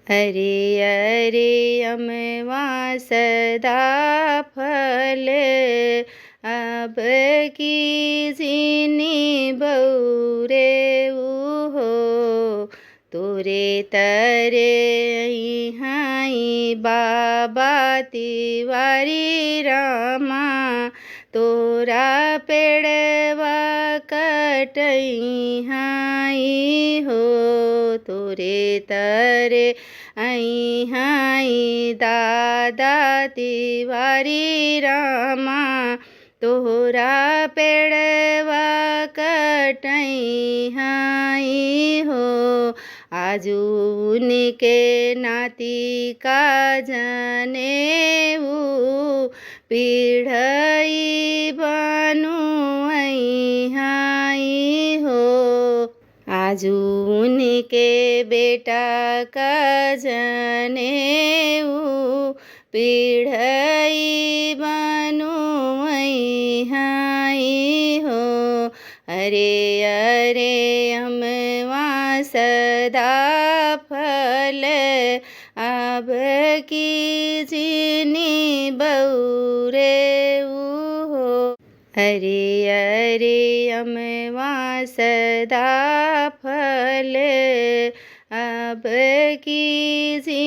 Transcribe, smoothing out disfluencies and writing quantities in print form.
अरे अरे अमवा सदा फल अब की जीनी बौरे हो तोरे तरे हाई बाबा तिवारी रामा तोरा पेड़वा कटई हाई हो तोरे तरे आई हाई दादा तिवारी रामा तोरा पेड़वा कटई हाई हो आजून के नाती का जनेऊ पीढ़ई बनू हाई हो आजून के बेटा का जनेऊ पीढ़ई बनू हाई हो अरे अरे अमवा सदा फल अब की जीनी बौरे हो अरे अरे अमवा सदा फल अब की जी